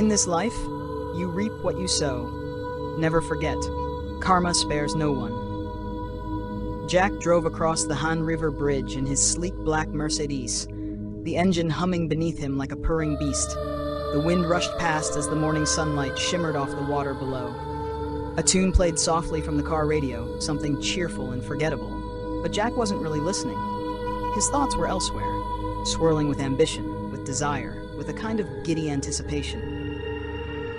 In this life, you reap what you sow. Never forget, karma spares no one. Jack drove across the Han River Bridge in his sleek black Mercedes, the engine humming beneath him like a purring beast. The wind rushed past as the morning sunlight shimmered off the water below. A tune played softly from the car radio, something cheerful and forgettable. But Jack wasn't really listening. His thoughts were elsewhere, swirling with ambition, with desire, with a kind of giddy anticipation.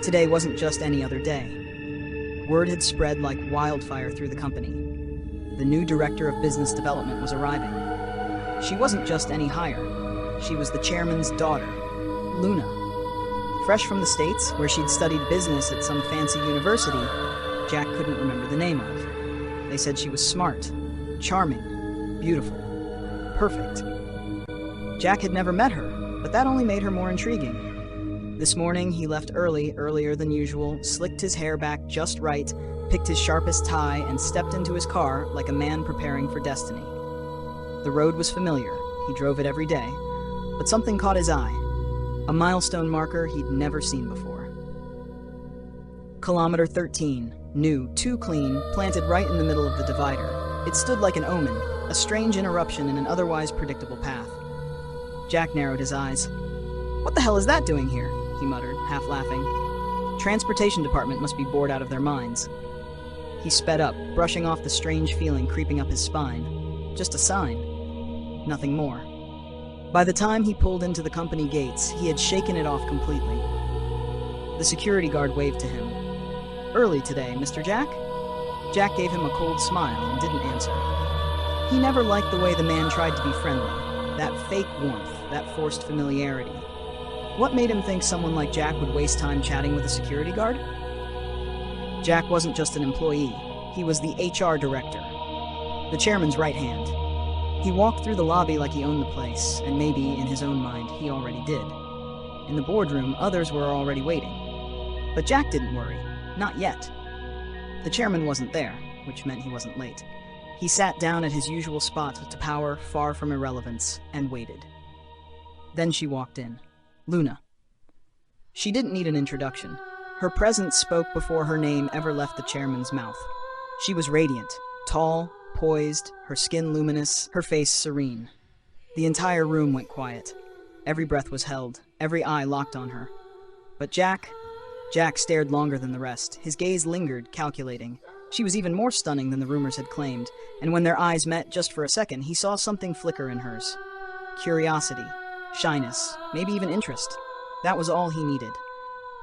Today wasn't just any other day. Word had spread like wildfire through the company. The new director of business development was arriving. She wasn't just any hire. She was the chairman's daughter, Luna. Fresh from the States, where she'd studied business at some fancy university Jack couldn't remember the name of. They said she was smart, charming, beautiful, perfect. Jack had never met her, but that only made her more intriguing. This morning, he left earlier than usual, slicked his hair back just right, picked his sharpest tie, and stepped into his car like a man preparing for destiny. The road was familiar. He drove it every day, but something caught his eye. A milestone marker he'd never seen before. Kilometer 13, new, too clean, planted right in the middle of the divider. It stood like an omen, a strange interruption in an otherwise predictable path. Jack narrowed his eyes. "What the hell is that doing here?" he muttered, half laughing. Transportation department must be bored out of their minds. He sped up, brushing off the strange feeling creeping up his spine. Just a sign. Nothing more. By the time he pulled into the company gates, he had shaken it off completely. The security guard waved to him. "Early today, Mr. Jack?" Jack gave him a cold smile and didn't answer. He never liked the way the man tried to be friendly, that fake warmth, that forced familiarity. What made him think someone like Jack would waste time chatting with a security guard? Jack wasn't just an employee. He was the HR director, the chairman's right hand. He walked through the lobby like he owned the place, and maybe, in his own mind, he already did. In the boardroom, others were already waiting. But Jack didn't worry. Not yet. The chairman wasn't there, which meant he wasn't late. He sat down at his usual spot to power far from irrelevance, and waited. Then she walked in. Luna. She didn't need an introduction. Her presence spoke before her name ever left the chairman's mouth. She was radiant, tall, poised, her skin luminous, her face serene. The entire room went quiet. Every breath was held, every eye locked on her. But Jack stared longer than the rest. His gaze lingered, calculating. She was even more stunning than the rumors had claimed, and when their eyes met just for a second, he saw something flicker in hers. Curiosity, shyness, maybe even interest. That was all he needed.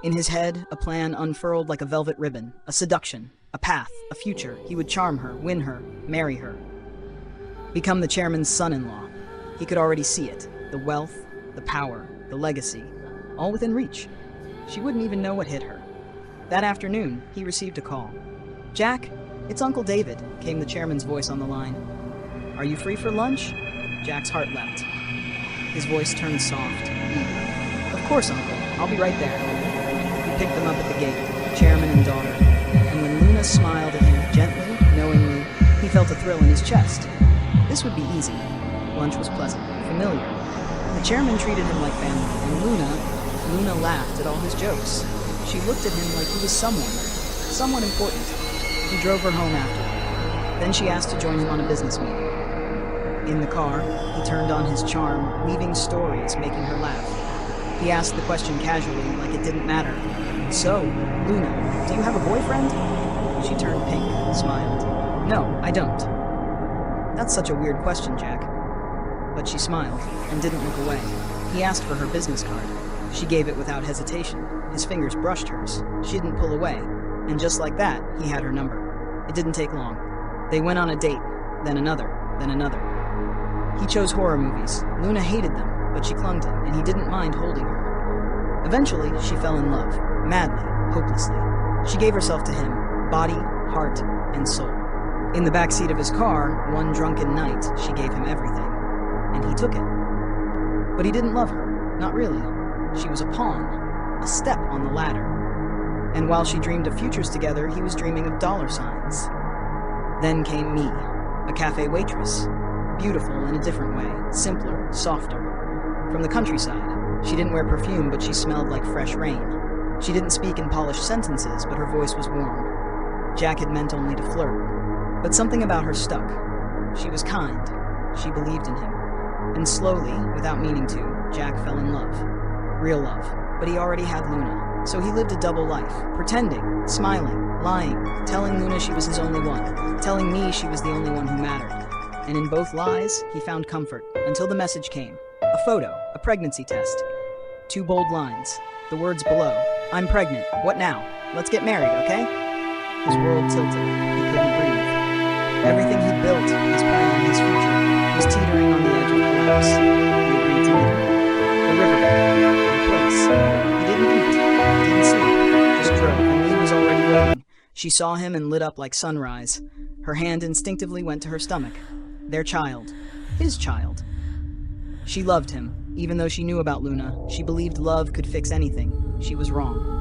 In his head, a plan unfurled like a velvet ribbon, a seduction, a path, a future. He would charm her, win her, marry her. Become the chairman's son-in-law. He could already see it. The wealth, the power, the legacy, all within reach. She wouldn't even know what hit her. That afternoon, he received a call. "Jack, it's Uncle David," came the chairman's voice on the line. "Are you free for lunch?" Jack's heart leapt. His voice turned soft, eager. "Of course, Uncle. I'll be right there." He picked them up at the gate, chairman and daughter, and when Luna smiled at him gently, knowingly, he felt a thrill in his chest. This would be easy. Lunch was pleasant, familiar. The chairman treated him like family, and Luna laughed at all his jokes. She looked at him like he was someone important. He drove her home after. Then she asked to join him on a business meeting. In the car, he turned on his charm, weaving stories, making her laugh. He asked the question casually, like it didn't matter. "So, Luna, do you have a boyfriend?" She turned pink, smiled. "No, I don't." "That's such a weird question, Jack." But she smiled, and didn't look away. He asked for her business card. She gave it without hesitation. His fingers brushed hers. She didn't pull away. And just like that, he had her number. It didn't take long. They went on a date, then another, then another. He chose horror movies. Luna hated them, but she clung to him, and he didn't mind holding her. Eventually, she fell in love, madly, hopelessly. She gave herself to him, body, heart, and soul. In the backseat of his car, one drunken night, she gave him everything, and he took it. But he didn't love her, not really. She was a pawn, a step on the ladder. And while she dreamed of futures together, he was dreaming of dollar signs. Then came me, a cafe waitress, beautiful in a different way, simpler, softer. From the countryside, she didn't wear perfume, but she smelled like fresh rain. She didn't speak in polished sentences, but her voice was warm. Jack had meant only to flirt, but something about her stuck. She was kind. She believed in him. And slowly, without meaning to, Jack fell in love. Real love. But he already had Luna, so he lived a double life, pretending, smiling, lying, telling Luna she was his only one, telling me she was the only one who mattered. And in both lies, he found comfort, until the message came. A photo, a pregnancy test. 2 bold lines. The words below. I'm pregnant. What now? Let's get married, okay? His world tilted. He couldn't breathe. Everything he built, his plan, his future, was teetering on the edge of collapse. He agreed to meet her. The riverbed. The place. He didn't eat. Didn't sleep. Just drove, and Lee was already waiting. She saw him and lit up like sunrise. Her hand instinctively went to her stomach. Their child. His child. She loved him. Even though she knew about Luna, she believed love could fix anything. She was wrong.